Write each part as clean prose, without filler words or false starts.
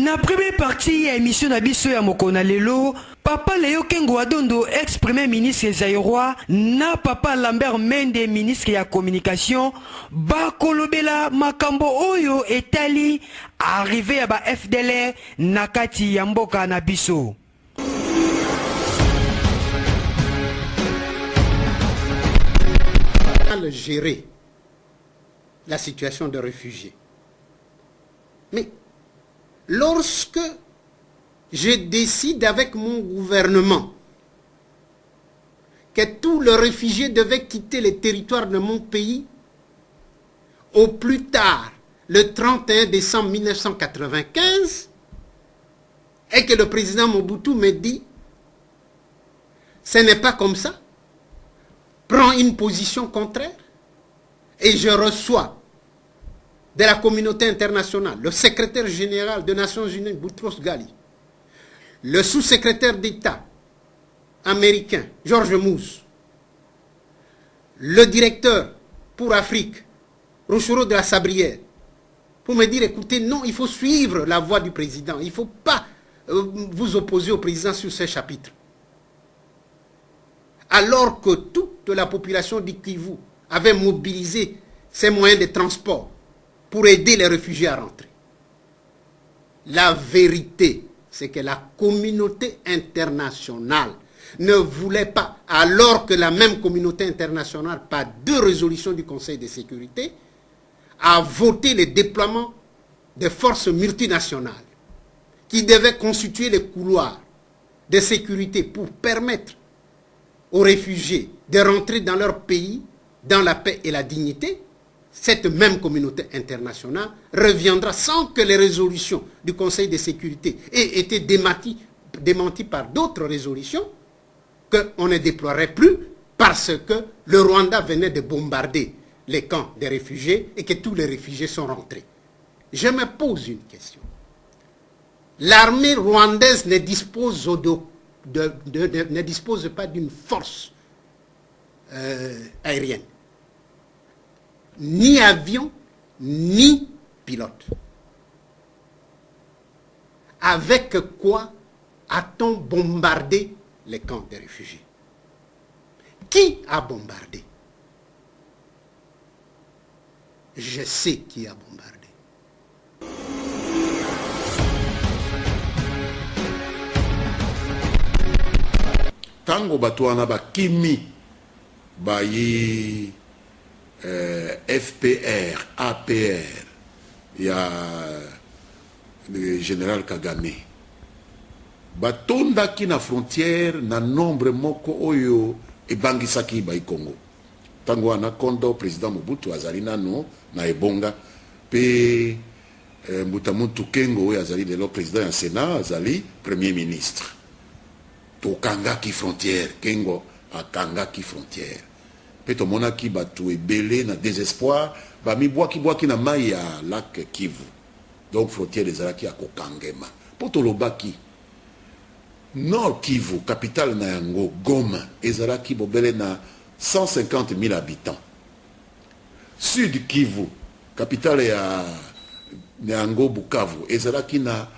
Na première partie ya émission na biso ya Mokona lelo, Papa Léo Kengo Adondo, ex-premier ministre zaïrois, na Papa Lambert Mende, ministre ya communication, bakolobela makambo oyo etali arrivé à ba FDLR nakati ya mboka na biso. Gérer la situation de réfugiés. Mais lorsque je décide avec mon gouvernement que tous les réfugiés devaient quitter les territoires de mon pays au plus tard le 31 décembre 1995 et que le président Mobutu me dit ce n'est pas comme ça, prend une position contraire et je reçois de la communauté internationale le secrétaire général des Nations Unies, Boutros Ghali, le sous-secrétaire d'État américain, George Moose, le directeur pour Afrique, Rochero de la Sabrière, pour me dire, écoutez, non, il faut suivre la voie du président, il ne faut pas vous opposer au président sur ces chapitres. Alors que toute la population du Kivu avait mobilisé ses moyens de transport pour aider les réfugiés à rentrer. La vérité, c'est que la communauté internationale ne voulait pas, alors que la même communauté internationale, par 2 résolutions du Conseil de sécurité, a voté le déploiement de forces multinationales qui devaient constituer les couloirs de sécurité pour permettre aux réfugiés de rentrer dans leur pays dans la paix et la dignité. Cette même communauté internationale reviendra sans que les résolutions du Conseil de sécurité aient été démenties par d'autres résolutions, qu'on ne déploierait plus parce que le Rwanda venait de bombarder les camps des réfugiés et que tous les réfugiés sont rentrés. Je me pose une question. L'armée rwandaise ne dispose ne dispose pas d'une force aérienne, ni avion, ni pilote. Avec quoi a-t-on bombardé les camps des réfugiés? Qui a bombardé? Je sais qui a bombardé. Tango batuana ba kimi ba yi FPR, APR, il y a le général Kagame. Batonda ki na frontière na nombre moko oyo e bangisaki ba Congo. Tango anakondo président Mobutu azali nano na ebonga pe Mbutamuntu Kengo oyo azali lelo président ya Sénat azali premier ministre. Tokangaki frontière, Kengo akangaki frontière. Peto monaki batu ebele na désespoir, ba mi boaki na mai ya lac Kivu. Donc frontière des Alaki à Kokangema. Poto lobaki Nord Kivu, capitale na yango Goma, ezalaki bobele na 150 000 habitants. Sud Kivu, capitale ya yango Bukavu, ezalaki na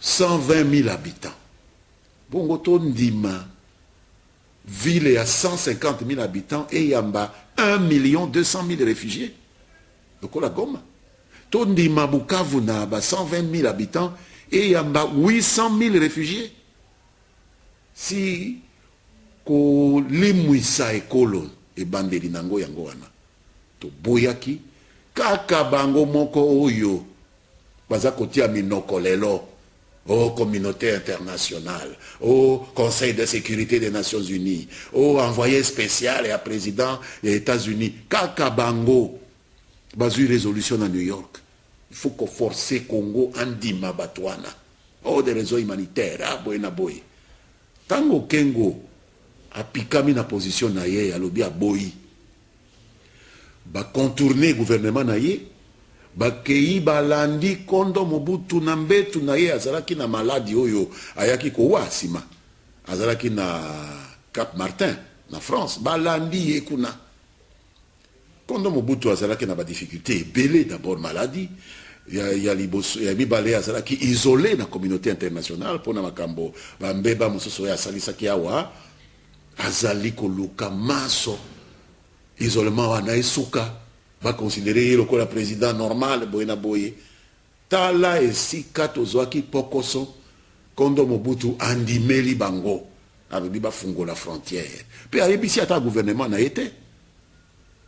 120 000 habitants. Bongo to ndima ville à 150 000 habitants et yamba 1 200 000 réfugiés. Donc la Goma. To ndima Bukavu na ba 120 000 habitants et yamba 800 000 réfugiés. Si ko limwisa ekolo e bandeli nango yango wana to boyaki kaka bango moko oyo baza kotia minoko lelo au communauté internationale, au Conseil de sécurité des Nations Unies, au envoyé spécial et à président des États-Unis, kaka bango bazu résolution à New York. Il faut qu'on force Congo andima batwana. Oh, des raisons humanitaires, ah boy na boy. Tango Kengo a pikami na position na ye, alobi a boy. Ba contourner gouvernement na ye, bakei balandi kondo Mobutu na mbetu na ye azalaki na maladi oyo ayaki kowa sima. Azalaki na Cap Martin, na France, balandi ye kuna. Kondo Mobutu azalaki na ba difficulté, belé d'abord maladie, ya liboso ya mibale azala ki isolé na communauté internationale pona makambo bambeba mosusu ya salisa ki awa azali koluka maso isolement wana esuka va considérer le président normal boyena boye tala esika tozwaki pokoso kondo Mobutu andimeli bango abebi bafungola frontière pe ayebisi ata gouvernement na été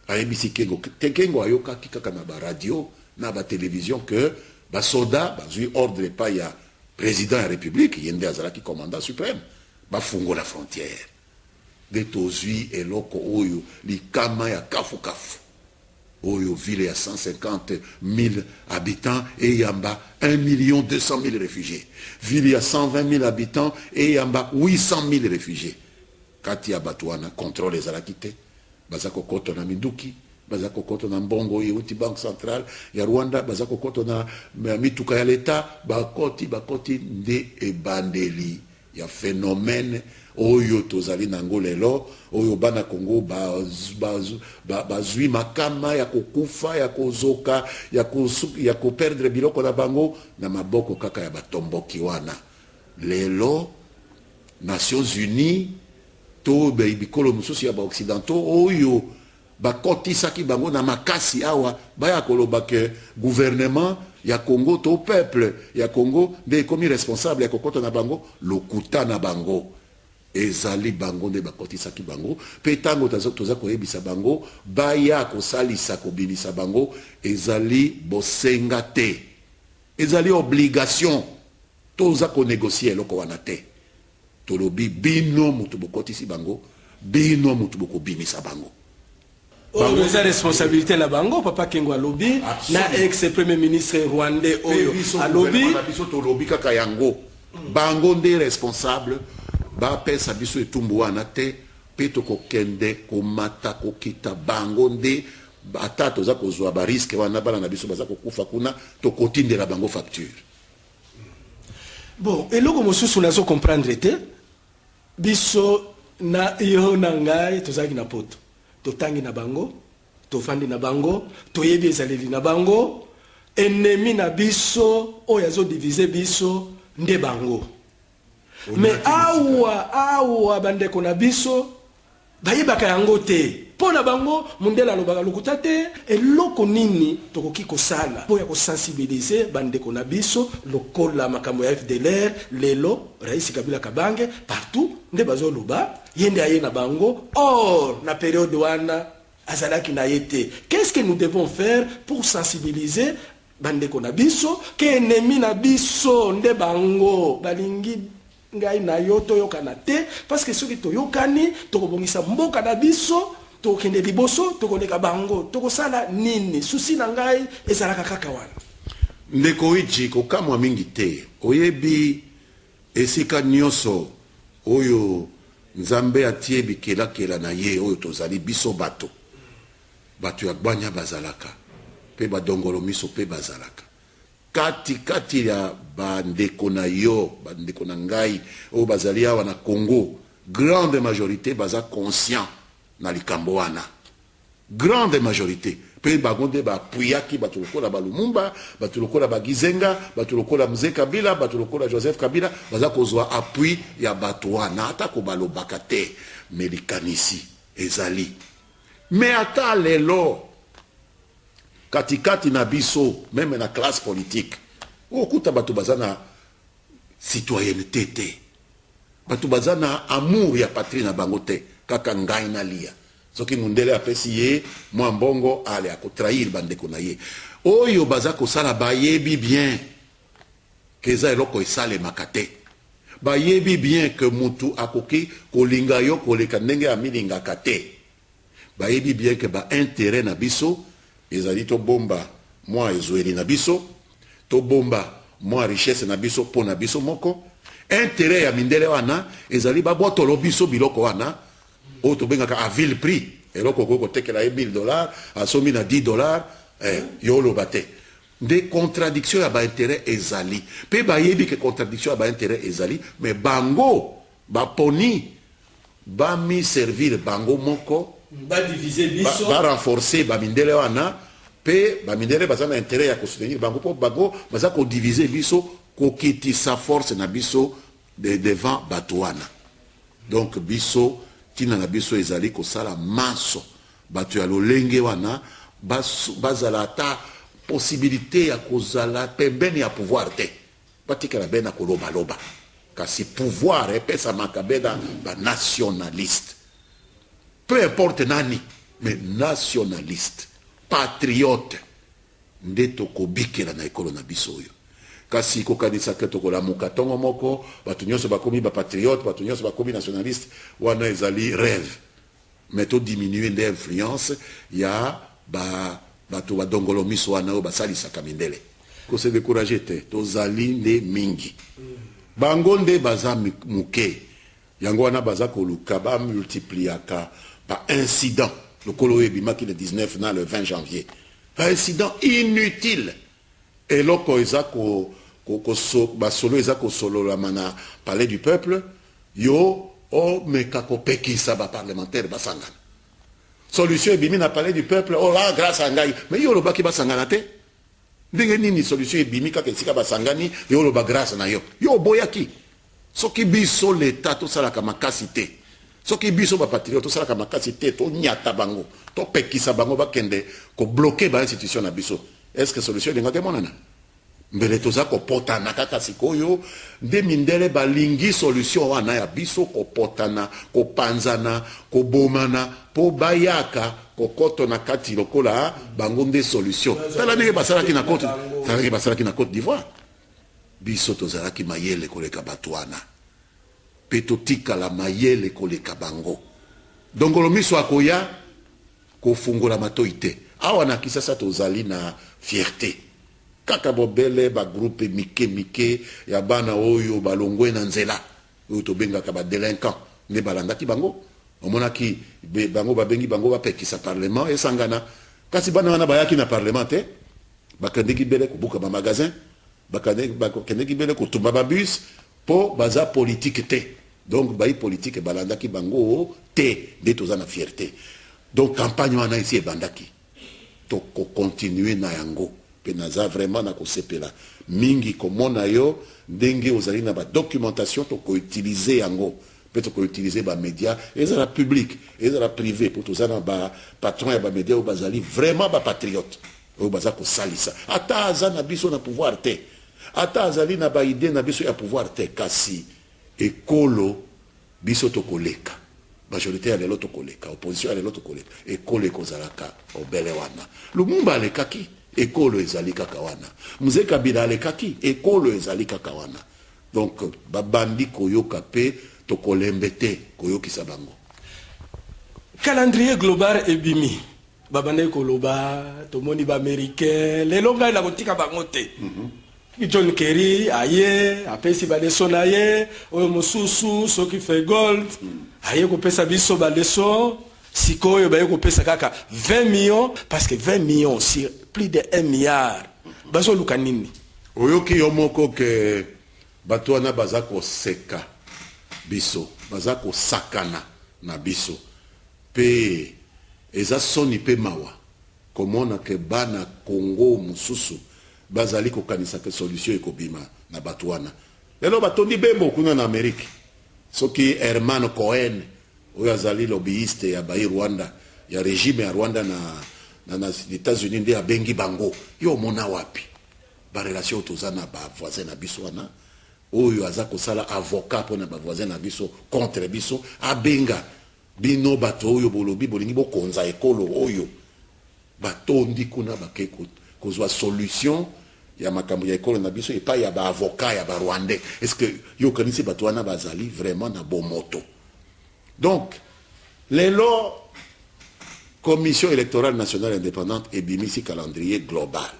ayebisi kengo ayokaki kaka na ba radio na ba télévision que ba soda bazui ordre pa ya président de la république yende azalaki commandant suprême bafungola frontière de tozui eloko oyo likama ya kafu oyo ville ya 150 000 habitants et yamba 1 200 000 réfugiés. Ville ya 120 000 habitants et yamba 800 000 réfugiés. Kati ya batuana contrôle ezalaki te bazako koto na Minduki, bazako koto na Mbongo yeuti banque centrale ya Rwanda, bazako koto na mituka ya l'État, bakoti nde ebandeli ya phénomène oyo tozali nango lelo oyo bana Congo bazui makama ya kokufa ya kozoka ya koperdre biloko na bango na maboko kaka ya batomboki wana lelo Nations Unies to bikolo mususu ya ba-occidentaux oyo bakotisaki bango na makasi awa baya koloba ke gouvernement ya Congo to peuple ya Congo nde komi responsable ya kokoto na bango lokuta na bango ezali bango nde bakotisaki bango pe tango toza koyebisa bango baya kosalisa kobimisa bango ezali bosenga te ezali obligation toza konégocier eloko wana te tolobi bino mutu bokotisi bango bino mutu bokobimisa bango bango eza responsabilité na bango papa Kengo alobi na ex premier ministre rwandais oyo alobi biso tolobi kaka yango bango nde responsable bapesa biso etumbu wana te pe tokokende komata kokita bango nde ata toza kozwa bariske wana bana na biso baza kokufa kuna tokotindela bango facture. Bon, eloko mosusu nazo comprendre te biso na yo na ngai tozaki na poto totangi na bango tofandi na bango toyebi ezaleli na bango ennemi na biso oyo azo diviser biso nde bango. Mais awa bandeko na biso bayebaka yango te pona bango mundela lobaka lokuta te eloko nini tokoki kosala po ya kosensibiliser bandeko na biso lokola makambo ya FDLR lelo Rais Kabila Kabange partout nde bazo loba yende aye na bango or na période wana azalaki na yete. Qu'est-ce que nous devons faire pour sensibiliser bandeko na biso ke ennemi na biso nde bango balingi ngai na yo toyokana te parce que soki toyokani tokobongisa mboka na biso tokende liboso tokoleka bango tokosala nini susi na ngai ezalaka kaka wana ndeko ichi kokamwa mingi te oyebi esika nyonso oyo nzambe atie bikelakela na ye oyo tozali biso bato ya gbanya bazalaka pe badongolo miso pe bazalaka kati ya bandeko na yo bandeko na ngai oyo bazali awa na Congo grande majorité baza conscient na likambo wana grande majorité pe bagonde bapuyaki bato lokola Lumumba bato lokola Gizenga bato lokola Mzee Kabila bato lokola Joseph Kabila baza kozwa appui ya bato wana ata ko balobaka te melikanisi ezali mais ata lelo katikati na biso même na classe politique okuta bato bazana citoyenneté te bato bazana amour ya patrie na bango te kaka ngai na lia soki mundele apesi ye mwa mbongo ale akotrahir bandeko na ye oyo baza kosala bayebi bien keza eloko esalemaka te bayebi bien que mutu akoki kolinga yo koleka ndenge amilingaka te bayebi bien que ba intérêt na biso ezali to bomba mwa ezweli na biso to bomba mwa richesse na biso po na biso moko intérêt ya mindele wana ezali babotolo biso biloko wana o to bengaka à vil prix eloko koko tekela $1000 asomi na $10 yo lobate de contradiction ya ba intérêt ezali pe bayebi ke contradiction ya ba intérêt ezali mais bango baponi ba mi servir bango moko ba diviser biso ba renforcer ba mindele wana pe bamindele baza na intérêt ya soutenir bango po bango baza ko diviser biso ko kiti sa force na biso devant batoana. Donc biso tina na biso ezali ko sala maso bato ya lolenge wana bazala ta possibilité ya kozala pembeni ya pouvoir te batikala bena koloba loba kasi pouvoir epesa makabeda ba nationaliste, peu importe nani, mais nationaliste, patriote nde tokobikela na ekolo na biso oyo. Kasi kokanisa ke tokolamuka tongo moko bato nyonso bakomi ba patriote, bato nyonso bakomi nationaliste, wana ezali rêve. Mais to diminuer l'influence ya bato badongolo miso wana oyo basalisaka mindele. Ko se décourager te tozali nde mingi. Bango nde baza muke yango wana baza koluka ba multipliaka ba incident lokolo ebimaki le 19 na le 20 janvier, ba incident inutile eloko eza ko basolo eza kosolola mana palais du peuple yo o meka kopekisa ba parlementaire basangana solution ebimi na palais du peuple oh là grâce à ngai mais yo lobaki basangana te ndenge nini solution ebimi kaka esika basangani yo loba grâce na yo boyaki soki biso l'état tosalaka makasi te soki biso bapatriote tosalaka makasi te tonyata bango topekisa bango bakende kobloke ba institution na biso, est-ce que solution elingaki emonana mbele toza kopotana kaka sikoyo nde mindele balingi solution wana ya biso kopotana kopanzana kobomana po bayaka kokoto na kati lokola bango nde solution tala ndenge basalaki na Côte d'Ivoire biso tozalaki mayele koleka bato wana pe totikala mayele koleka bango dongolo miso akoya kofungola matoi te awa na Kisasa tozali na fierté kaka bobele ba groupe mike ya bana oyo balongwe na nzela oyo tobengaka ba délinquant nde balandaki bango omonaki bango babengi bango bapekisa parlement esangana kasi bana wana bayaki na parlement te bakendeki bele kobuka ba magasin bakendeki bele kotumba ba bus po baza politique te donc bayi politique balandaki bango te nde toza na fierté donc campagne wana ici ebandaki to continuer na yango pe naza vraiment na kosepela mingi komona yo ndenge ozali na ba documentation to ko utiliser yango pe to ko utiliser ba média ezala public ezala privé pour tozana ba patron ya ba média o bazali vraiment ba patriote o baza ko salisa ata aza na biso na pouvoir te ata azali na ba idée na biso ya pouvoir te kasi ekolo biso to koleka majorité ya lelo to koleka opposition ya lelo to koleka ekolo ekozalaka obele wana Lumumba alekaki ekolo ezali kaka wana Mzee Kabila alekaki ekolo ezali kaka wana donc babandi koyoka pe to kolembete koyokisa bango calendrier global ebimi babande koloba tomoni ba américain lelo ngai la kotika bango te John Kerry aye apesi ba leso na ye oyo mosusu soki fait gold aye kopesa biso ba leso sikoyo baye kopesa kaka 20 millions parce que 20 millions sur plus de 1 milliard bazo luka nini oyoki yo moko ke bato wana baza koseka biso baza kosakana na biso pe eza soni pe mawa komona ke bana Congo mususu bazali kokanisa ke solution ekobima na bato wana lelo batondi bembo kuna na Amerique soki Herman Cohen oyo azali lobbyiste ya bayi Rwanda ya régime ya Rwanda na États-Unis nde abengi bango yo mona wapi ba relation tozana ba voisin na biso wana oyo aza kosala avocat pona ba voisin na biso contre biso abenga bino bato oyo bolobi bolingi bokonza ekolo oyo batondi kuna bakeko kozwa solution ya makambo ya ekolo na biso epa ya ba avocat ya ba Rwandais. Est-ce que yo kanisi bato wana bazali vraiment na bomoto? Donc lelo commission électorale nationale indépendante et bimisi calendrier global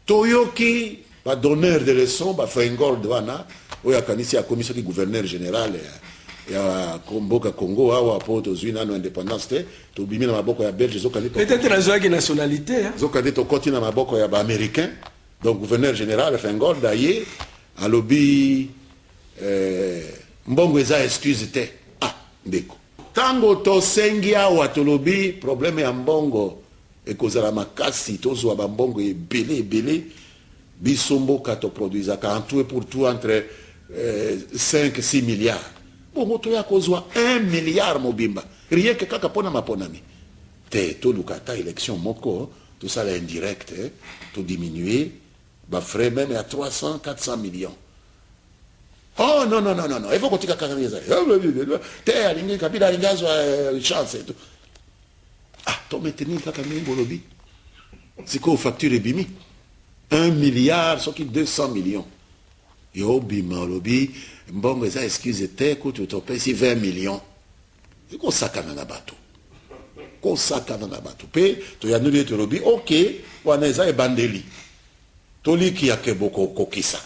toyoki ba donneur de leçons ba Fengol wana oya kanisi ya commission qui gouverneur général ya Komboka Congo awa po tozwi nano indépendance te to bimi na maboko ya Belge zokandi peut-être la joie nationalité zokandi to koti na maboko ya ba américain donc gouverneur général Fengol daye alobi mbongo eza excuse te ndeko tango to sengi awa tolobi problème ya mbongo et kozala makasi tozwa bambongo ebele biso mboka toproduisaka en tout et pour tout entre 5-6 milliards. Bongo toya kozwa 1 milliard mobimba rien que kaka pona maponami te tolukata élection moko tosala indirect to diminuer ba frais même à 300-400 millions. Oh non, il faut que tu aies aligné Kabila aligazwa chance et tout. Ah, tu maintenir kaka ngi bolobi. C'est quoi facture bimi 1 milliard ce qui 200 millions. Yo bima lobi mbongo ça excuse te ko tu topé si 20 millions. C'est quoi ça kana bato. Ko sakana na bato pe to ya nuli to lobi OK wana eza e bandeli. Toli ki akeboko kokisa.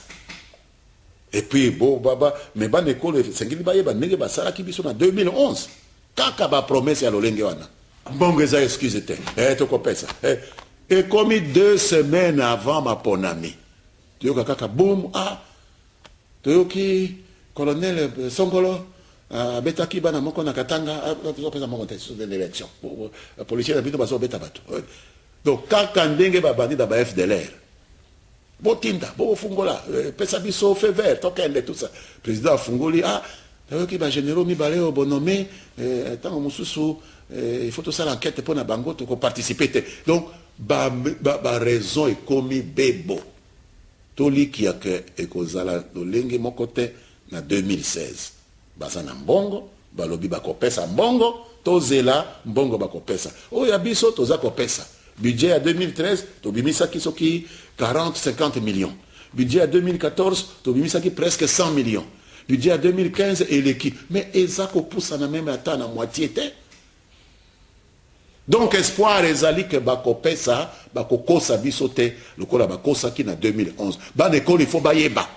Et puis, bon, baba, mais ban école, c'est qu'il va y avoir des basara qui sont en 2011. Kaka ba promesse à l'olenge wana. Bon, ça excusez-te. Tu comprends ça. Et comme 2 semaines avant ma ponami. Tu vois kaka boum ah. Tu vois qui colonel Songolo betaki bana moko na katanga tu pesa mon contexte de l'élection. La police a bito baso beta bato. Donc kaka ndenge ba bandi da ba FDLR. Botinda, bo fungola, pesa biso fait vert, tokende tout ça. Président Fungoli, ah, qui va généraux mi balé au bonhommé, tant mususu, il faut tout ça l'enquête pour na bango to participer. Donc, ba raison est commis bebo. Toli qui a que ekozala do lenge mon côté na 2016. Bazana mbongo, balobi ba kopesa mbongo, tozela mbongo ba kopesa. O ya biso toza kopesa. Budget à 2013, Tobimisa qui soki 40-50 millions. Budget à 2014, Tobimisa qui presque 100 millions. Budget à 2015, et l'équipe. Mais Ezako pousse à la même attente à moitié. Donc, espoir, Ezali que Bako Pesa, Bako Kosa Bisote, le Kola Bakosa qui na 2011. Ban école, il faut bailler-ba.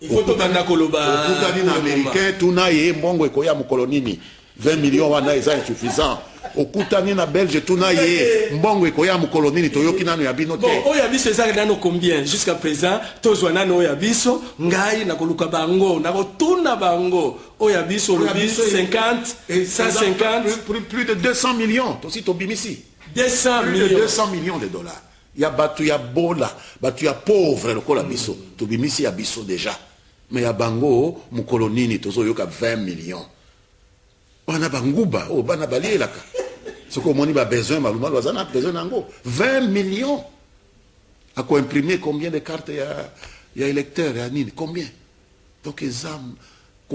Il faut tout un akoloba. Tout un américain, tout na yé, mongo ekoya mukolonini. 20 millions, wana, eza insuffisant. Okutani na Belge tuna ye mbongo ekoya mukolonini toyoki nano ya bino te. Bon, oya biso ezaka nano combien jusqu'à présent tozwa nano oya biso ngai na koluka bango na kotuna bango oya biso 50 et 150 plus de 200 millions aussi tobimisi 200 millions de 200 millions de dollars. Ya batu ya bola, batu ya pauvre lokola biso tobimisi ya biso déjà. Mais ya bango mukolonini tozoyoka 20 millions. Bana banguba, oh bana balielaka. Ce qu'on m'a dit, besoin, besoin 20 millions. À quoi imprimer combien de cartes il y a électeurs, combien? Donc les âmes,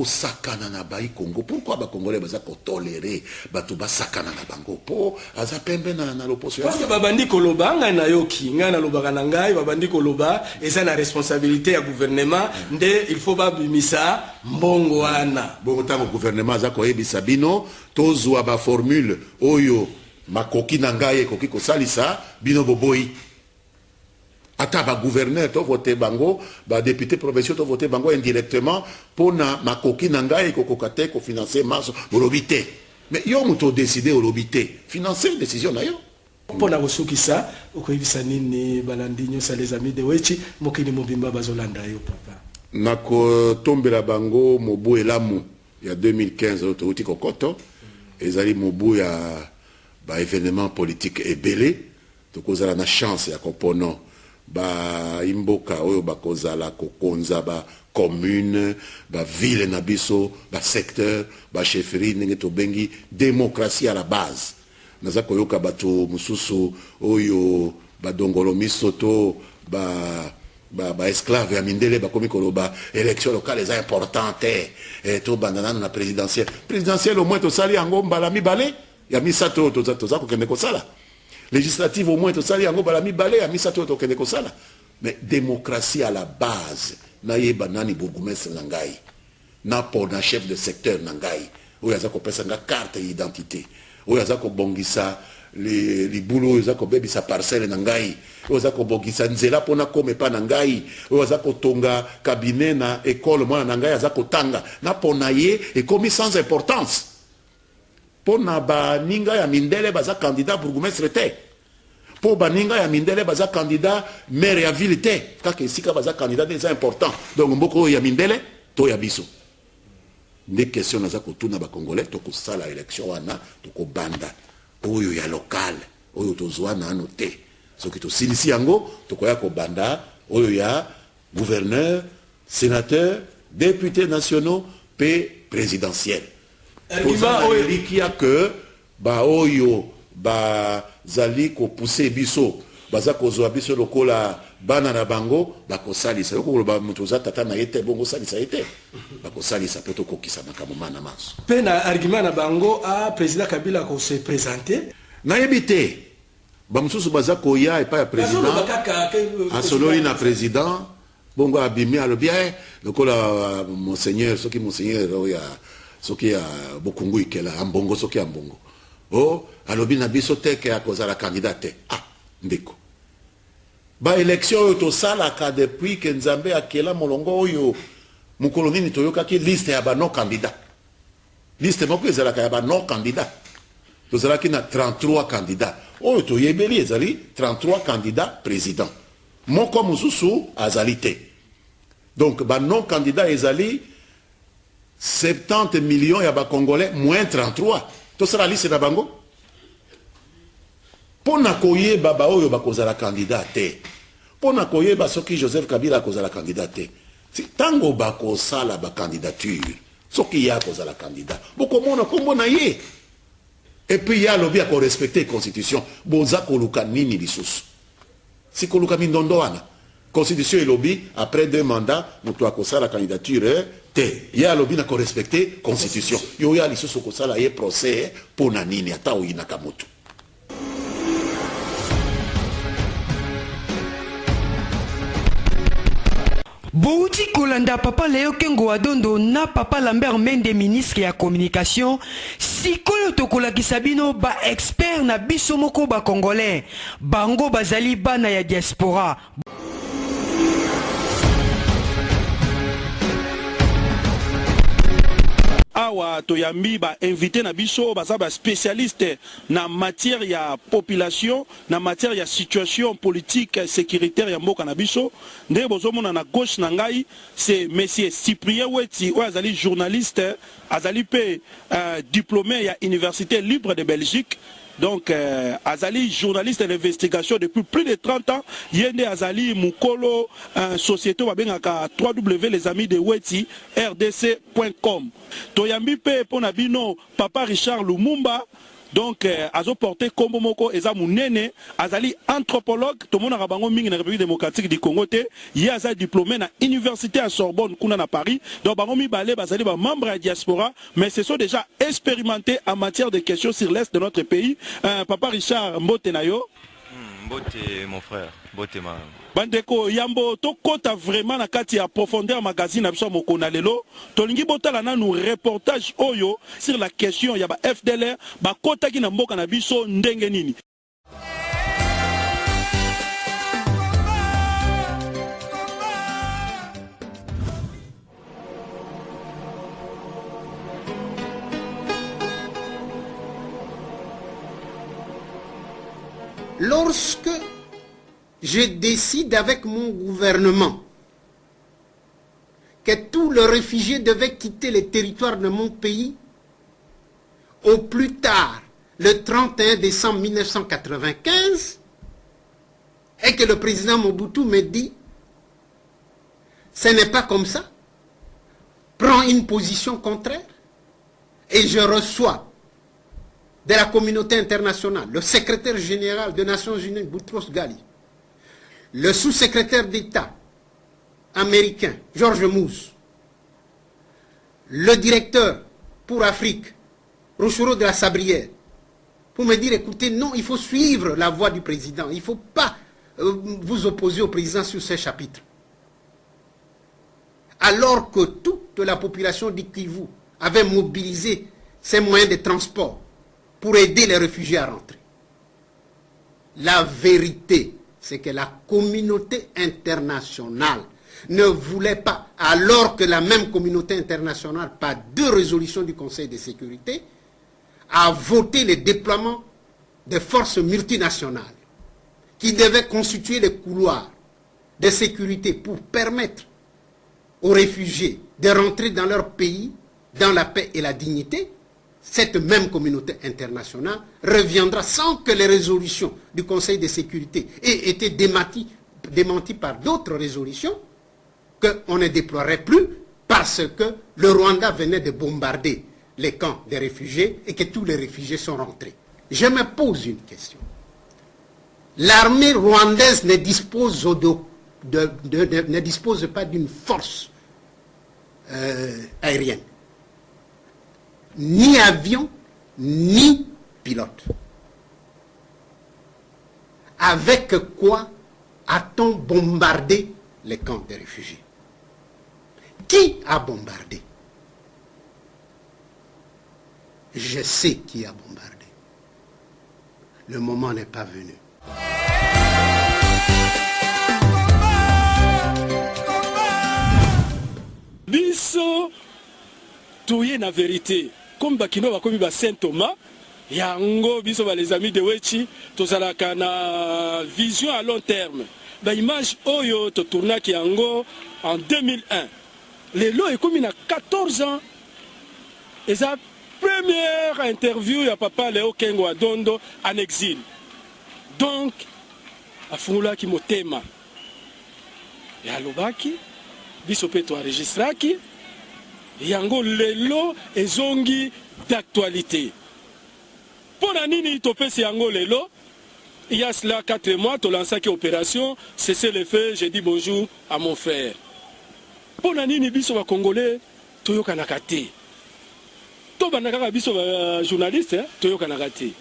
sakana na bai Congo. Pourquoi les Congolais ont toléré batuba sakana na bango? Pour azapembe na l'opposition. Parce que babandi koloba na yoki, na loba na ngai, babandi koloba, et ça la responsabilité à gouvernement, il faut pas bimisa mbongo wana. Bon temps au gouvernement zako ebisa bino, tozwa ba formule oyo makoki na ngai koki ko salisa bino boboyi. Ata ba gouverneur to voter bango, ba député provincial to voter bango indirectement pour na makoki na ngai ko kokate ko financer maso bolobité. Mais yo muto décider olobité, financer décision na yo. Pour na kosukisa okoyibisa nini balandinyo sa les amis de Wechi mokini mobimba bazolanda yo papa. Nako tombela bango mobu elamu ya 2015 autouti kokoto ezali mobu ya ba événement politique ebelé to kozala na chance ya kompono ba imboka oyo bakozala kokonza ba commune ba ville na biso ba secteur ba chefferie ndenge to bengi démocratie à la base naza koyoka bato mususu oyo ba dongolo misoto ba esclave ya mindele ba komi koloba élection locale est importante et to bandana na présidentielle au moins to sali yango mbala mibale ya misato to za ko kende ko sala législative au moins to sali yango bala mibale ya misato to kende ko sala. Mais démocratie à la base na yeba nani bourgmestre na ngai na pour na chef de secteur na ngai oyo aza ko pesa nga carte d'identité oyo aza ko bongisa les boulots aza ko bebisa parcelle na ngai oyo aza ko bongisa nzela pona kome pa na ngai oyo aza ko tonga cabinet na école mwana na ngai aza ko tanga na pona ye et comme sans importance. Pour na baninga ya mindele baza candidat bourgmestre te. Pour baninga ya mindele baza candidat maire ya ville te. Kaka esika baza candidat des importants. Donc mboko ya mindele to ya biso. Des questions naza ko tuna ba congolais to ko sala élection wana to ko banda. Oyo ya local, oyo tozwa nano te soki tosilisi yango tokoya kobanda oyo ya gouverneur sénateur députés nationaux pe présidentiel tozalikia que baoyo bazali kopousse biso baza kozwa biso lokola bana na bango bakosalisa yokoloba moto oza tata na ye te bongo osalisa ye te bakosalisa mpo tokokisa makambo mana maso mpe na argument na bango président Kabila kose présente nayebi te bamosusu baza koya epai ya président asololi na président bongo abimi alobi lokola monseigneur soki monseigneur oya soki ya bokungu ikela ambongo soki ambongo alobi na biso te ke akozala candidat te ndeko baélection oyo tosalaka depuis ke nzambe akela molongo oyo mokolo nini toyokaki liste ya bano candidat liste moko ezalaka ya bano candidat tozalaki na 33 candidat oyo toyebeli ezali 33 candidat président moko mosusu azali te donc bano candidat ezali 70 millions ya bacongolais moins 33 tosala liste na bango pona koyeba baoyo bakozala candidat te pona koyeba soki Joseph Kabila akozala candidat te tango bakosala bacandidature soki ya akozala candidat bokomona kombo na ye et puis ya alobi akorespecte constitution boza koluka nini lisusu si koluka mindondo wana constitution elobi après 2 mandats moto akosala candidature te ya alobi na korespecte constitution yo ya lisusu kosala ye procès pona nini ata oyinaka moto Bouti kolanda papa Leo Kengo Adondo na papa Lambert Mende ministre ya communication sikoyo tokola kisabino ba expert na biso moko ba congolais bango bazali bana ya diaspora awa toyambi ba invité na biso baza ba spécialiste na matière ya population na matière ya situation politique sécuritaire ya mboka na biso nde bozomona na gauche na ngai c'est monsieur Cyprien Weti ou azali journaliste azali pe diplômé ya Université libre de Belgique. Donc, Azali, journaliste d'investigation depuis plus de 30 ans. Yende Azali, Mukolo, société wabengaka www.lesamis-de-Weti, rdc.com. Toyambi pe ponabino, papa Richard Lumumba. Donc, azo porté Kombo Moko eza munene, azali anthropologue, tout le monde a rabango mingi na République démocratique du Congo te, y a diplômé na université à Sorbonne, kuna na Paris. Donc, bango mi balé, bazali ba membre à diaspora, mais ce sont déjà expérimentés en matière de questions sur l'est de notre pays. Papa Richard Mbote Nayo. Mbote, mon frère. Mbote, ma. Bandeko yambo to kota vraiment na kati ya profondeur magazine na biso mokona lelo tolingi botala na nous reportage oyo sur la question ya ba FDLR ba kota ki na mboka na biso ndenge nini. Lorsque je décide avec mon gouvernement que tous les réfugiés devaient quitter les territoires de mon pays au plus tard le 31 décembre 1995 et que le président Mobutu me dit ce n'est pas comme ça, prends une position contraire et je reçois de la communauté internationale le secrétaire général des Nations Unies Boutros Ghali, le sous-secrétaire d'État américain, George Moose, le directeur pour Afrique, Rochero de la Sabrière, pour me dire, écoutez, non, il faut suivre la voie du président. Il ne faut pas vous opposer au président sur ces chapitres. Alors que toute la population du Kivu avait mobilisé ses moyens de transport pour aider les réfugiés à rentrer. La vérité, c'est que la communauté internationale ne voulait pas, alors que la même communauté internationale, par 2 résolutions du Conseil de sécurité, a voté le déploiement de forces multinationales qui devaient constituer les couloirs de sécurité pour permettre aux réfugiés de rentrer dans leur pays dans la paix et la dignité. cette même communauté internationale reviendra sans que les résolutions du Conseil de sécurité aient été démenties par d'autres résolutions, qu'on ne déploierait plus parce que le Rwanda venait de bombarder les camps des réfugiés et que tous les réfugiés sont rentrés. Je me pose une question. L'armée rwandaise ne dispose, ne dispose pas d'une force aérienne. Ni avion, ni pilote. Avec quoi a-t-on bombardé les camps des réfugiés? Qui a bombardé? Je sais qui a bombardé. Le moment n'est pas venu. Biso, touye na vérité. Comme bakino bakomi ba Saint Thomas, yango biso ba les amis de Wechi, tozalaka na vision à long terme. Ba image oyo to tournaki yango en 2001. Lelo ekomi na 14 ans. Et sa première interview ya papa Léo Kengo Adondo en exil. Donc afungulaki motema. Ya lobaki biso pe to enregistraki. Yango lelo ezongi d'actualité. Pour nini topesi yango lelo, il y a cela 4 mois, tu lançais une opération, cessez le feu, j'ai dit bonjour à mon frère. Pour nini biso wa Congolais, toyoka nakate. To banaka biso ba journaliste, toyoka nakate.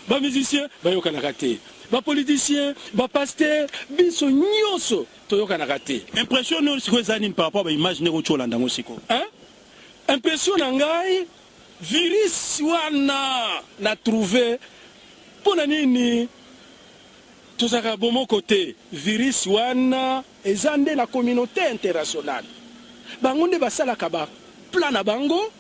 Ba musicien, bayoka nakate. Ba politicien, ba pasteur, biso nyoso, toyoka nakate. Impression nous siko ezani par rapport à l'image ne rochola ndango siko. Hein? Impression nangai virus wana na trouvé pour nini tozaka bomo côté virus wana ezande la communauté internationale bango nde basalaka ba plan na bango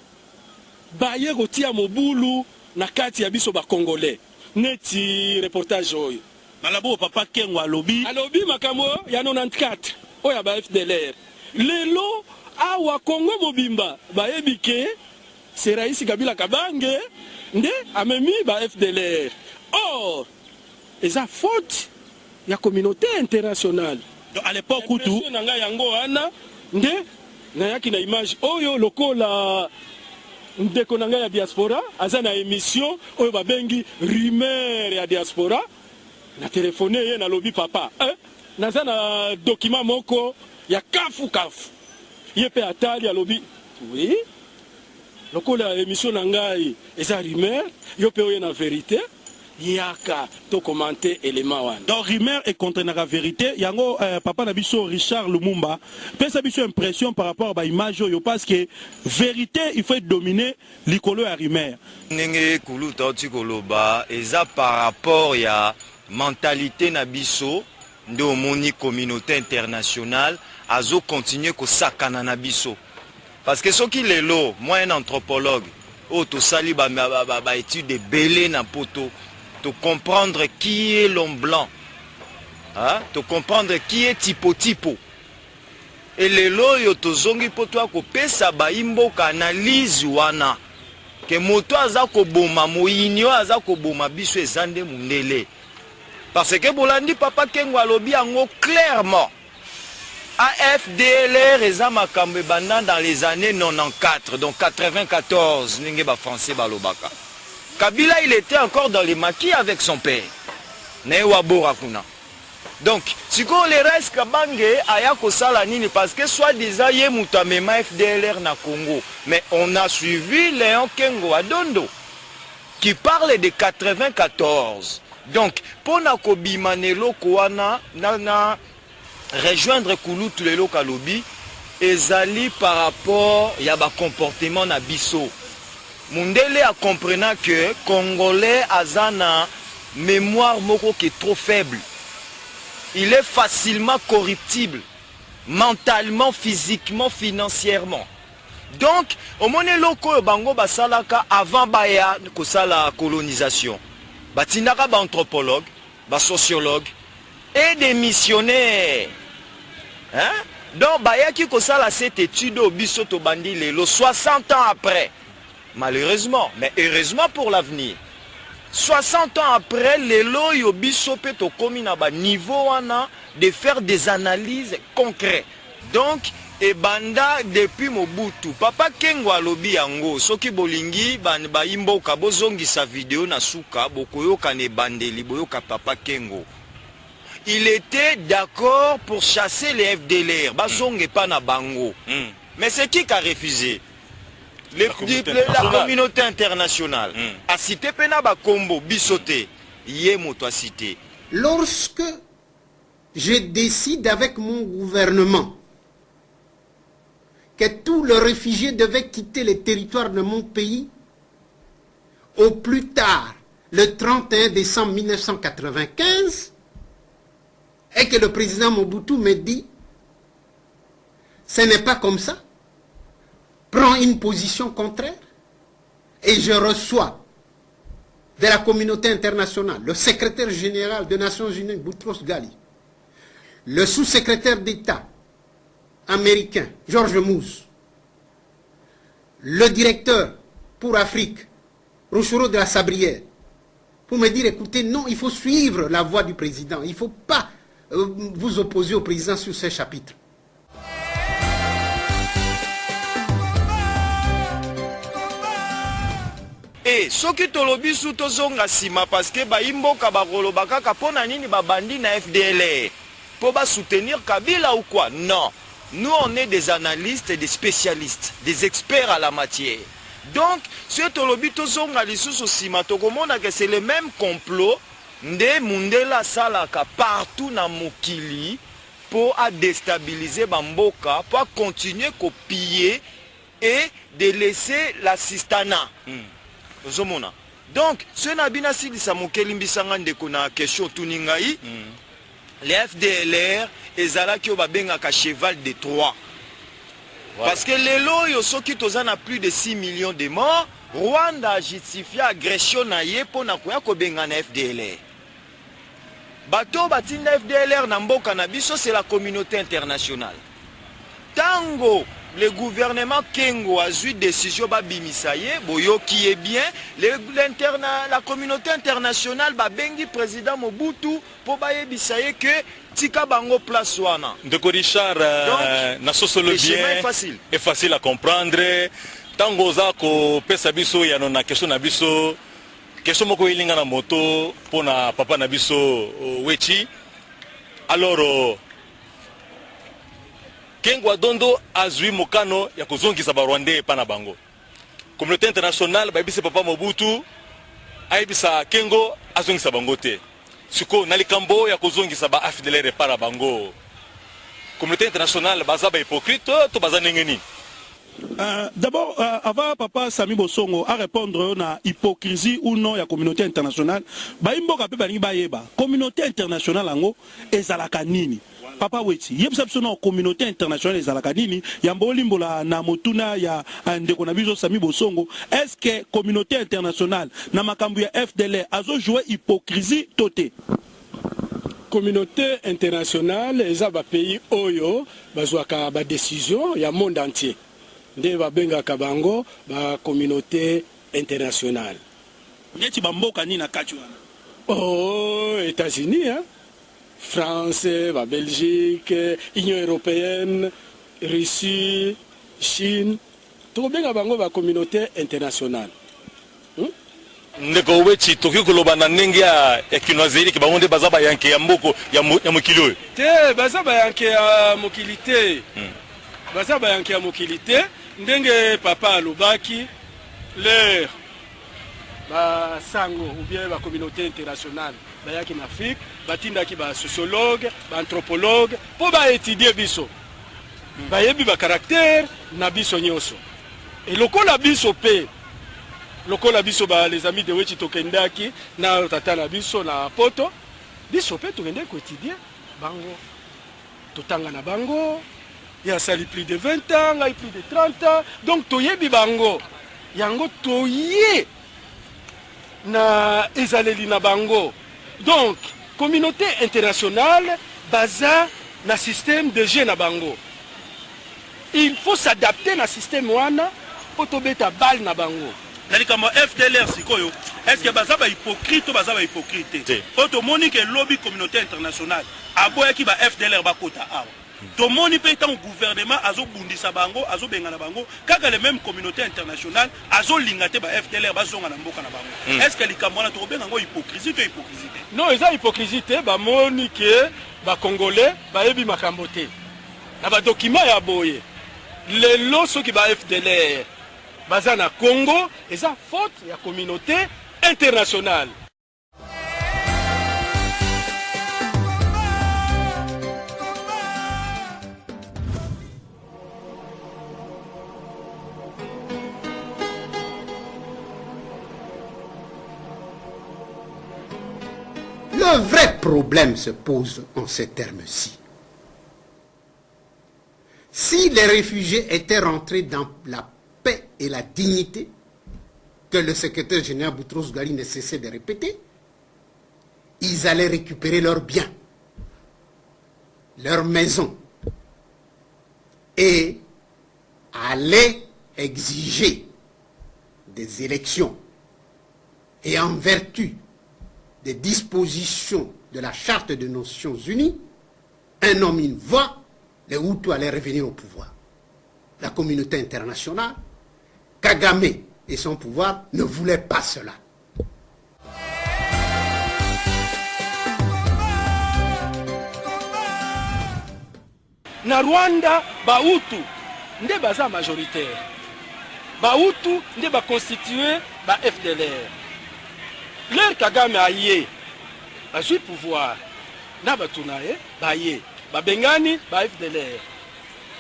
baye kotia mobulu na kati ya biso ba congolais neti reportage oyo malabo papa Kengo alobi makambo ya 94 oya ba FDLR lelo awa Congo mobimba baebike c'est Raïs Kabila Kabange nde amemi ba FDLR. Or eza faute ya communauté internationale. Donc à l'époque où tout nanga yango ana nde na yaki na image oyo lokola ndeko nanga ya diaspora aza na émission oyo babengi rumeur ya diaspora na téléphoné ye na lobi papa naza na document moko ya kafu yepe atali alobi oui lokola émission nangai eza rumeur yope oyo na vérité yaka to commenter élément wana donc rumeur et contre na vérité yango papa na biso Richard Lumumba pesa biso impression par rapport à image yo parce que vérité il faut dominer likolo ya rumeur ndenge kuluta tikoloba eza par rapport ya mentalité na biso ndo moni communauté internationale azo continuer ko sakana na biso parce que soki lelo moi un anthropologue o to sali ba étude belé na poto to comprendre qui est l'homme blanc hein to comprendre qui est tipo et lelo yo to zongi poto ko pesa ba imboka analyse wana ke moto aza ko boma moyinyo aza ko boma biso ezande mundele parce que bolandi papa Kengo alobi yango clairement AFDLR eza makambo banda dans les années 94 donc 94 ninge ba français balobaka Kabila il était encore dans les maquis avec son père ne wabora kuna donc siko le reste kabange aya kosala nini parce que soit disant ye mutamema FDLR na Congo mais on a suivi Léon Kengo Adondo qui parle de 94 donc pour na kobimanelo koana na rejoindre Kulutu lelo kalobi ezali par rapport ya ba comportement na biso mundele a comprenant que congolais azana mémoire moko qui est trop faible il est facilement corruptible mentalement physiquement financièrement donc au mone loko bango basalaka avant baya kosala colonisation batinaka ba anthropologue ba sociologue et des missionnaires hein donc bayaki kosala cette étude au biso to bandi lelo 60 ans après malheureusement, mais heureusement pour l'avenir. 60 ans après, les lois yo biso pe to komi na ba niveau wana de faire des analyses concrètes. Donc, et banda depuis Mobutu, Papa Kengo alobi yango, soki bolingi ba imboka bozongi sa vidéo na suka bokoyoka ne bandeli boyoka Papa Kengo. Il était d'accord pour chasser les FDLR, bazonge pa na bango. Mais c'est qui a refusé? La communauté internationale a cité pena ba kombo bisoté yé moto a cité. Lorsque je décide avec mon gouvernement que tous les réfugiés devaient quitter le territoire de mon pays au plus tard le 31 décembre 1995 et que le président Mobutu me dit ce n'est pas comme ça, prend une position contraire, et je reçois de la communauté internationale le secrétaire général des Nations Unies, Boutros Ghali, le sous-secrétaire d'État américain, George Moose, le directeur pour Afrique, Rochero de la Sabrière, pour me dire, écoutez, non, il faut suivre la voie du président, il ne faut pas vous opposer au président sur ces chapitres. Et ce qui tolobi sous tozonga sima parce que ba imboka ba kolobaka kapona nini ba bandi na FDLR pour ba soutenir Kabila ou quoi? Non. Nous on est des analystes et des spécialistes, des experts à la matière. Donc ce tolobi tozonga lisusu sima tokomona que c'est le même complot nde Mundela salaka partout na mokili pour déstabiliser Bamboka, pour continuer à piller et de laisser l'assistanat. Donc, ce nabina sili samokeli mbisanga ndeko na question tuningai, les FDLR ezala ki obabenga ka cheval de Troie. Parce que les lois soki tozana plus de 6 millions de morts, Rwanda a justifié agression na ye pona koya ko benga na FDLR. Bato batinda FDLR na mboka na biso c'est la communauté internationale. Tango le gouvernement Kengo a eu décision babimisaye boyo qui est bien la communauté internationale ba bengi président Mobutu pour ba yebisaye que tika bango place wana Ndeko Richard na sosolo bien est facile à comprendre tango za ko pesa biso ya na question na biso question moko ilinga na moto pona papa na biso wechi alors Kengo Adondo azui mokano ya kuzongisa ba Rwandais pa na bango. Communauté internationale ba bise papa Mobutu aibisa Kengo azongisa bango te. Siko nalikambo ya kuzongisa ba FDLR pa na bango. Communauté internationale baza ba hypocrite to baza nengeni. D'abord, avant Papa Sami Bosongo à répondre à hypocrisie ou non de la communauté internationale, communauté internationale ango ezalaka nini? Papa Weti, yebsapsono communauté internationale ezalaka nini? Yambolimbola na motuna ya ndeko na biso Sami Bosongo, est-ce que communauté internationale na makambu ya FDLR azo jouer hypocrisie toté? Communauté internationale ezaba pays oyo bazwaka ba décision ya monde entier. Nde babenga kabango ba communauté internationale. Ngeti bamboka ni na kati wana. Oh, États-Unis, hein? France, ba Belgique, Union européenne, Russie, Chine. To benga bango ba communauté internationale. Ndeko wechi toki koloba na ndenge ya kinwazeli ki bango nde bazaba yanke ya mboko ya mokili. Te bazaba yanke ya mokili te. Bazaba yanke ya mokili te. Ndenge papa alobaki leur ba sango ou bien la communauté internationale bayaki en Afrique batindaki ba sociologue ba anthropologue pour ba étudier biso bayebi ba caractère na biso nyoso et lokola biso pe lokola biso ba les amis de wechi tokendaki na tata na biso na poto biso pe tokende ko étudier bango totanga na bango. Il y a sali plus de 20 ans, il y a plus de 30 ans. Donc, toye bibango. Yango toye na ezaleli na bango. Donc, communauté internationale baza na système de jeu na bango. Il faut s'adapter na système wana pour tobeta bal na bango. na likambo FDLR sikoyo est-ce que baza ba hypocrite baza ba hypocrite otomoni que lobby communauté internationale aboyaki ba FDLR bakota awa tomoni pe tant gouvernement azobundisa bango azobengana bango kaka les mêmes communautés internationales azolinga ba FDLR bazonga na mboka na bango est-ce que likambo na tobenga ngo hypocrisie to hypocrisie non eza hypocrisie te bamoni ke ba congolais bayebi makambo te na ba document ya boye lelo soki ba FDLR baza na Congo eza faute ya communauté internationale. Le vrai problème se pose en ces termes-ci. Si les réfugiés étaient rentrés dans la paix et la dignité, que le secrétaire général Boutros Ghali ne cessait de répéter, ils allaient récupérer leurs biens, leurs maisons, et allaient exiger des élections. Et en vertu des dispositions de la Charte des Nations Unies, un homme, une voix, les Hutus allaient revenir au pouvoir. La communauté internationale, Kagame et son pouvoir ne voulaient pas cela. Na Rwanda, Bahutu, nde baza majoritaire. Bahutu, nde ba constitué ba FDLR. Leur Kagame aye, azui pouvoir. Na batunaye, baye, ba bengani, ba FDLR.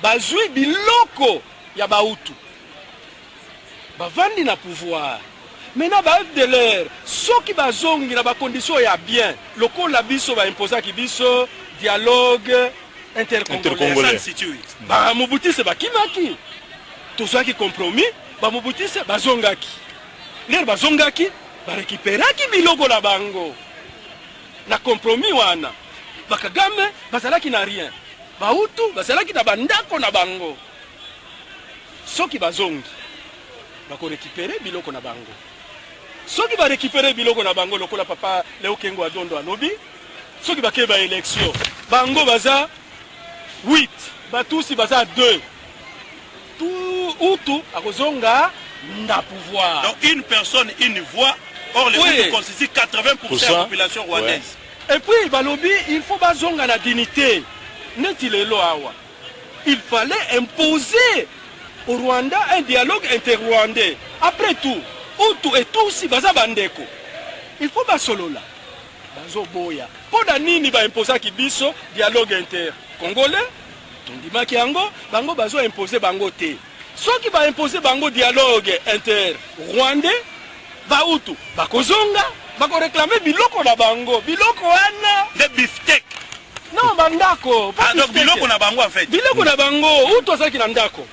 Bazui biloko ya Bahutu. Bavandi na pouvoir. Maintenant ba FDLR, soki bazongi na ba condition ya bien, loko la biso ba imposa ki biso dialogue intercongolais. Ba mubutise ba kimaki. Tozaki compromis, ba mubutise bazongaki. Ler bazongaki, ba récupéraki biloko la bango. Na compromis wana. Ba Kagame bazalaki na rien. Ba Hutu bazalaki na bandako na bango. Soki bazongi bako récupérer biloko na bango. Soki ba récupérer biloko na bango lokola papa Léo Kengo Adondo alobi, soki ba keba élection, bango baza 8, batusi baza 2. Tout Hutu akozonga na pouvoir. Donc une personne, une voix, or les Hutus constituent 80% de la population rwandaise. Et puis balobi, il faut bazonga na dignité. Neti lelo awa. Il fallait imposer au Rwanda un dialogue inter-rwandais. Après tout, Hutu et Tutsi baza bandeko. Il faut basolola. Bazo boya. Poda nini ba imposa ki biso dialogue inter-congolais? Tondimaki yango, bango bazo imposer bango te. Soki ba imposer bango dialogue inter-rwandais, ba Hutu bakozonga, bako réclamer biloko na bango. Biloko wana des beefsteak. Non, bandako. Ah, donc biloko na bango en fait. Biloko na bango, Hutu azaki na ndako.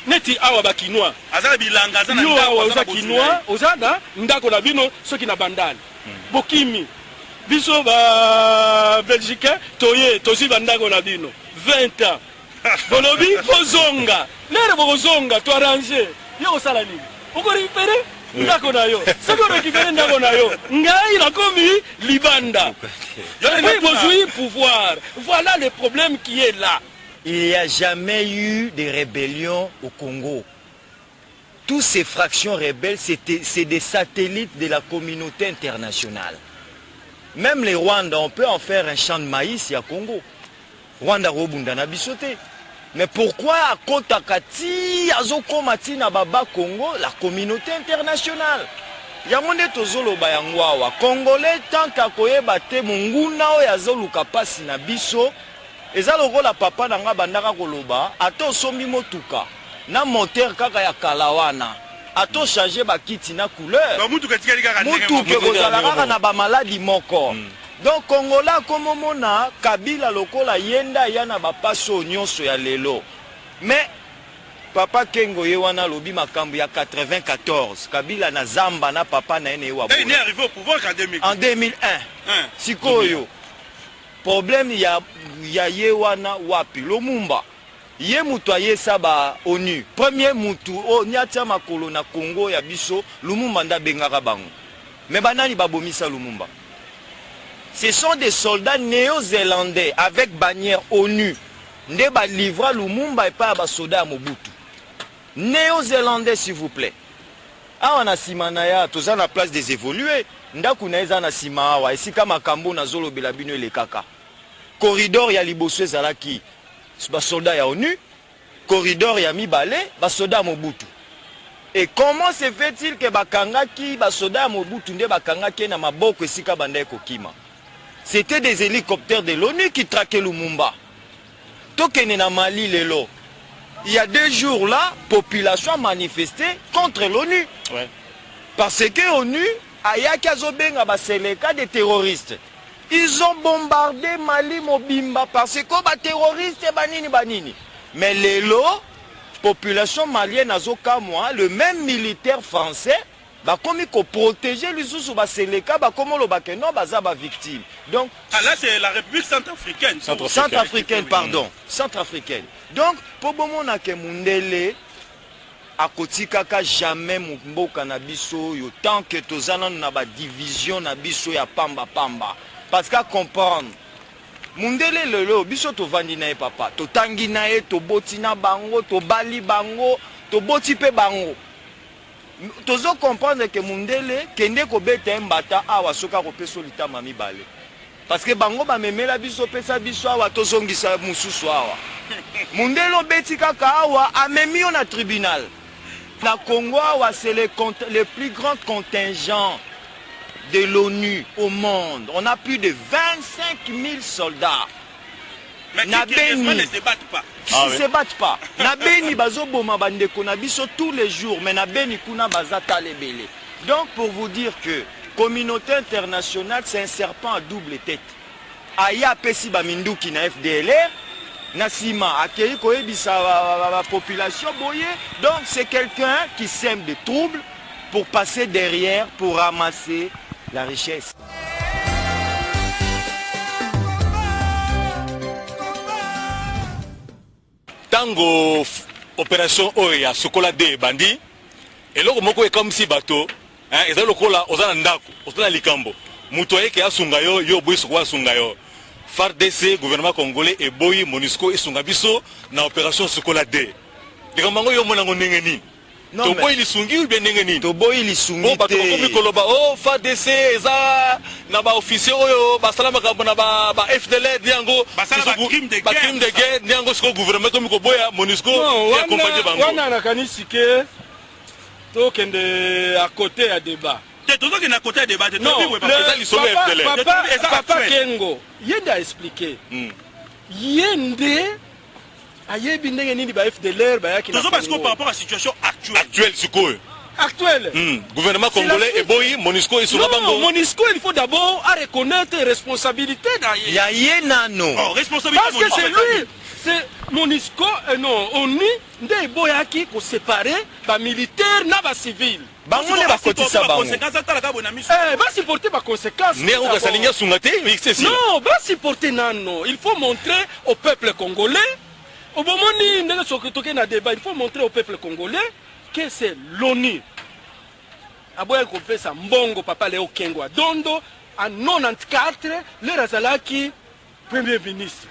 Neti awa ba kinois. Azala bilanga za na ndako. ndako Awa kinois, ozada ndako na bino soki na bandali. Bokimi. Biso ba Belgique, toye, tosi bandako na bino. 20 ans. Bolobi bozonga. Lere bozonga to arranger. Yo osala nini? Oko récupérer ndako na yo. Soki on récupérer ndako na yo. Ngai na komi libanda. Oui, bozui pouvoir. Voilà le problème qui est là. Il n'y a jamais eu de rébellion au Congo. Tous ces fractions rebelles, c'est des satellites de la communauté internationale. Même les Rwandais, on peut en faire un champ de maïs à Congo. Rwanda Robunda na bisoté. Mais pourquoi à Kotakati, à Zokomati na Baba Congo, la communauté internationale? Yamonde tozolo bayangwawa. Congolais tant qu'à koyeba te munguna o yazoluka pasi na biso. Eza lokola papa nanga bandaka koloba ato sombi motuka na moteur kaka ya kalawana ato changer ba kiti na couleur ba mutuka tikali kaka mutuka kozala kaka na ba maladie moko. Donc Kongola komomona Kabila lokola yenda yana ba paso nyonso ya lelo. Mais papa Kengo ye wana lobi makambo ya 94 Kabila na zamba na papa na ene wa. Il est arrivé au pouvoir en 2001. Sikoyo problème ya yewana wapi Lumumba Ye mutu ayesa ba ONU. Premier mutu o nyatia makolo na Congo ya biso Lumumba nda bengaka bango. Mais banani babomisa Lumumba. Ce sont des soldats néo-zélandais avec bannière ONU. Nde ba livra Lumumba et pas ba soda Mobutu. Néo-zélandais s'il vous plaît. Ah on a simanaya toza na place des évolués. Ndaku na eza na sima wa esika makambo na zolo belabino le kaka. Corridor ya liboso ezalaki ba soda ya ONU, corridor ya mibale ba soda Mobutu. Et comment se fait-il que bakangaki ba soda Mobutu nde bakangaki na maboko esika banda ekokima? C'était des hélicoptères de l'ONU qui traquaient Lumumba. Tokene na Mali lelo. Il y a 2 jours là, population a manifesté contre l'ONU. Ouais. Parce que l'ONU ayaki azobenga ba seleka des terroristes. Ils ont bombardé Mali Mobimba parce que ba terroristes banini banini. Mais lelo population malienne azokamwa le même militaire français ba komi ko protéger les sous ba seleka ba komo lo ba que non baza ba victime. Donc là c'est la République centrafricaine. Centrafricaine pardon, centrafricaine. Donc pour bomona ke mundele akotikaka jamais mboka na biso yo tant que tozana na ba division na biso ya pamba pamba. Parce qu'à comprendre mundele lelo biso tovandi na ye papa totangi na ye toboti na bango tobali bango toboti pe bango. Tozo comprendre que mundele kende ko beta mbata awa soka ko peso litama mibale. Parce que bango ba memela biso pesa biso awa tozongisa mususu awa. Mundelo beti kaka awa amemi on a tribunal. La Congo awa c'est le plus grand contingent de l'ONU au monde. On a plus de 25 000 soldats. Mais qui ne se battent pas. Qui ne se battent pas. Nabeni bazo boma bandeko na biso tous les jours, mais nabeni kuna bazata lebele. Donc pour vous dire que communauté internationale c'est un serpent à double tête. Aya pesi ba minduki na FDLR, Nassima akei koyebisa la population boye. Donc c'est quelqu'un qui sème des troubles pour passer derrière pour ramasser la richesse. Tango opération oya sokola de bandi eloko moko e comme si bateau hein ezalo kola ozana ndako ozana likambo muto yeke asunga yo boyi sokola asunga yo FARDC gouvernement congolais et boyi MONUSCO esunga biso na opération sokola de likambo yo mona ngonenge ni to boyi lisungi ou bien ndenge ni to boyi lisungi bon bato komi koloba oh FARDC eza na ba officier oyo basalama ka bona ba FDLR diango basala crime de guerre diango siko gouvernement komi ko boya MONUSCO et accompagner bango wana na kanisi ke to kende à côté à débat à côté à débat non papa Kengo yende a expliqué yende ayebi ndenge nini ba FDLR ba yaki na parce que par rapport à la situation actuelle siko actuel. Gouvernement congolais et boyi MONUSCO et Soulabango. Non, MONUSCO il faut d'abord reconnaître les responsabilités d'ailleurs. Il y a nano. Oh, responsabilité. Parce que c'est lui, c'est MONUSCO non, ONU ndé boyaki ko séparer ba militaire na ba civil. Bango ne ba kotisa bango. Va supporter ba conséquences. Néo ga salinga sungate, non, va supporter nano. Il faut montrer au peuple congolais. Au moment où ndenge sokotoke na débat, il faut montrer au peuple congolais que c'est l'ONU. Aboya kopesa mbongo papa Léo Kengwa Dondo en 94 le Razalaki premier ministre.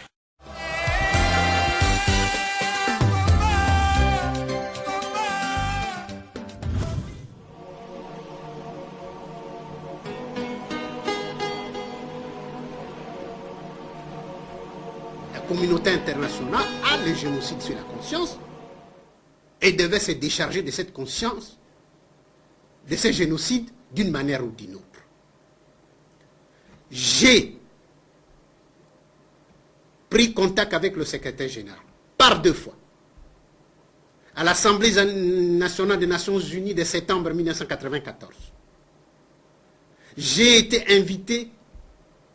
La communauté internationale a le génocide sur la conscience et devait se décharger de cette conscience, de ce génocide, d'une manière ou d'une autre. J'ai pris contact avec le secrétaire général, par 2 fois, à l'Assemblée nationale des Nations Unies de septembre 1994. J'ai été invité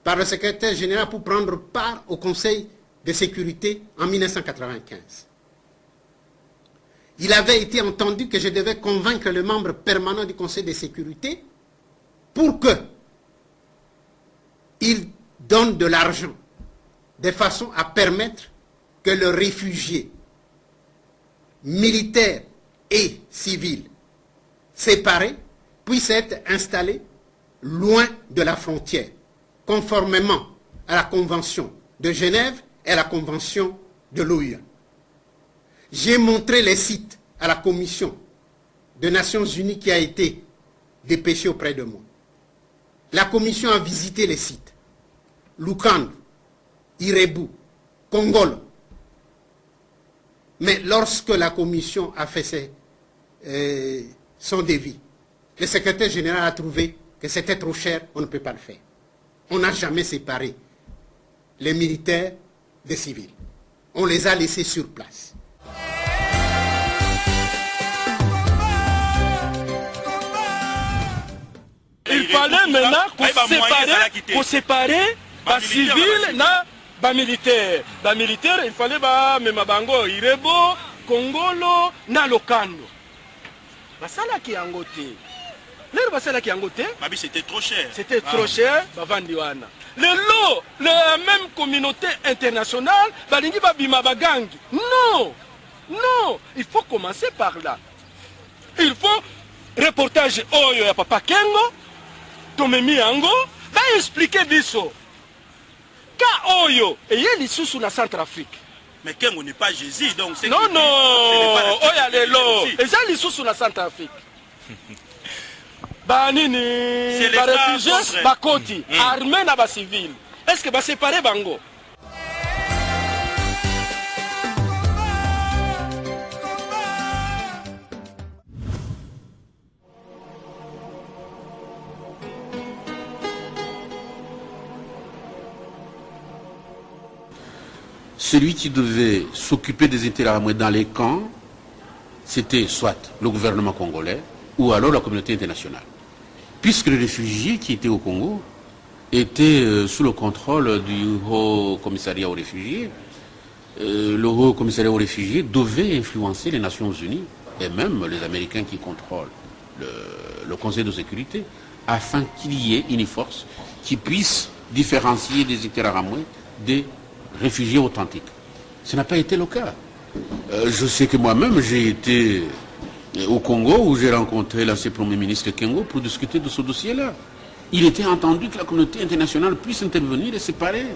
par le secrétaire général pour prendre part au Conseil de sécurité en 1995. Il avait été entendu que je devais convaincre le membre permanent du Conseil de sécurité pour qu'il donne de l'argent de façon à permettre que le réfugié militaires et civils séparés puissent être installés loin de la frontière, conformément à la Convention de Genève et à la Convention de l'OUA. J'ai montré les sites à la Commission des Nations Unies qui a été dépêchée auprès de moi. La Commission a visité les sites. Lukandu, Irebu, Kongolo. Mais lorsque la Commission a fait son devis, le secrétaire général a trouvé que c'était trop cher, on ne peut pas le faire. On n'a jamais séparé les militaires des civils. On les a laissés sur place. Il fallait maintenant qu'on séparer les civils na les militaires. Les militaires, il fallait même bango Irebo, Kongolo, na Lokando. Basala qui angoté. L'air basala qui angoté. C'était trop cher. C'était trop cher, bavandiwana. La même communauté internationale, balingi babima bagangi. Non, non, il faut commencer par là. Il faut reportage oyo ya Papa Kengo, Tomemi Yango, va expliquer biso. Ka oyo, et yé sous la Centrafrique. Mais Kengo n'est pas Jésus, donc c'est... Non, non, oya lelo, et ça sous la Centrafrique. Banini, ba réfugiés, ba koti, armés na ba civil. Est-ce que ba séparer bango? Celui qui devait s'occuper des intérêts dans les camps, c'était soit le gouvernement congolais ou alors la communauté internationale. Puisque les réfugiés qui étaient au Congo étaient sous le contrôle du Haut Commissariat aux réfugiés, le Haut Commissariat aux réfugiés devait influencer les Nations Unies et même les Américains qui contrôlent le Conseil de sécurité afin qu'il y ait une force qui puisse différencier des Interahamwe des réfugiés authentiques. Ce n'a pas été le cas. Je sais que moi-même j'ai été au Congo où j'ai rencontré l'ancien Premier ministre Kengo pour discuter de ce dossier-là. Il était entendu que la communauté internationale puisse intervenir et séparer,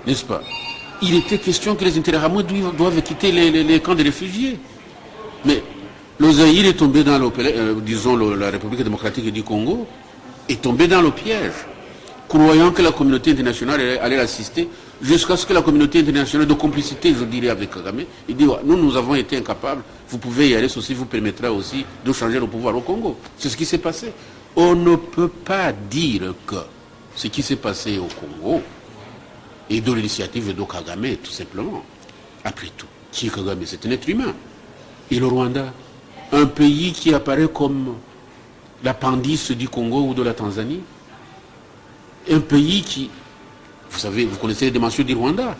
n'est-ce pas? Il était question que les Interahamwe doivent quitter les camps de réfugiés. Mais le Zaïre est tombé dans la République démocratique du Congo est tombé dans le piège, croyant que la communauté internationale allait l'assister, jusqu'à ce que la communauté internationale de complicité, je dirais, avec Kagame, il dit, nous avons été incapables, vous pouvez y aller, ceci vous permettra aussi de changer le pouvoir au Congo. C'est ce qui s'est passé. On ne peut pas dire que ce qui s'est passé au Congo est de l'initiative de Kagame, tout simplement. Après tout, qui est Kagame? C'est un être humain. Et le Rwanda, un pays qui apparaît comme l'appendice du Congo ou de la Tanzanie, un pays qui, vous savez, vous connaissez les dimensions du Rwanda,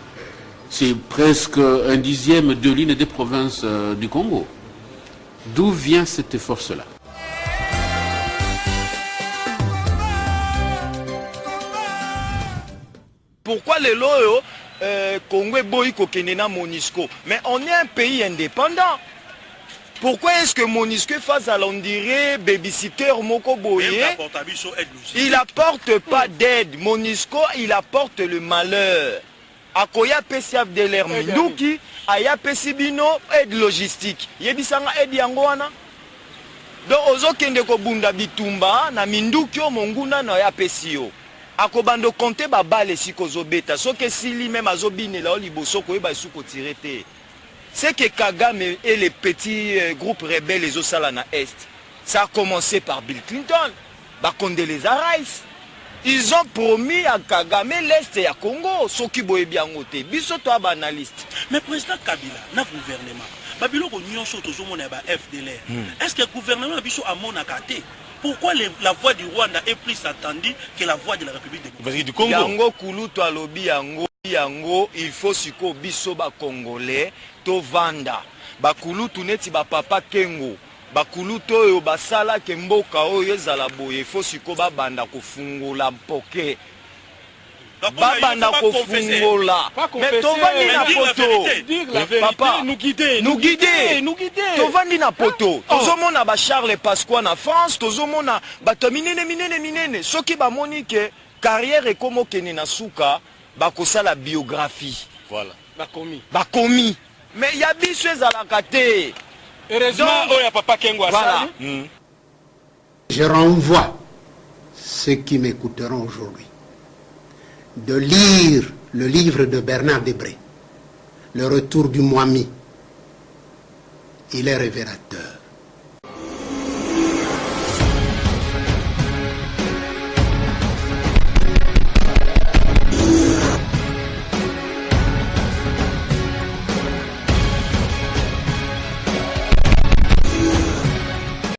c'est presque un dixième de l'une des provinces du Congo. D'où vient cette force-là? Pourquoi les loyo Congo est boy kokenena Monisco? Mais on est un pays indépendant. Pourquoi est-ce que Monisco face à l'ondiré babysitter Moko Boye? Il apporte pas d'aide. Monisco, il apporte le malheur. Akoya PCF de l'air Minduki, aya Pesibino, aide logistique. Yebisanga aide yangoana. Donc ozo kende ko bunda bitumba na Minduki o monguna na ya Pesio. Akobando compter ba bale sikozo beta. Soke sili même azobine la liboso ko ba suko tirete. C'est que Kagame et les petits groupes rebelles les Osala na Est, ça a commencé par Bill Clinton, Condoleezza Rice. Ils ont promis à Kagame l'Est et à Congo, ce qui boye bien côté. Bisoto analyste. Mais président Kabila, na gouvernement, Babilo Union Soto FDLR. Est-ce que le gouvernement Biso a mon akaté? Pourquoi la voix du Rwanda est plus attendue que la voix de la République démocratique du Congo? Yango Kuluto alobi yango, il faut siko biso ba Congolais to vanda. Ba Kulutu neti ba Papa Kengo. Ba Kulutu oyo basala ke mboka oyo ezala boye, il faut siko ba banda kofungola mpoke. babanda kofungola mais tovandi na poto papa nous guider tovandi na poto tozomona ba Charles Pasqua na France tozomona bato minene soki bamoni ke carrière ekomo kene na suka bakosala biographie voilà bakomi mais ya biso ezalaka te heureusement oya papa Kengo voilà. Je renvoie ceux qui m'écouteront aujourd'hui de lire le livre de Bernard Debré, Le Retour du Mwami. Il est révélateur.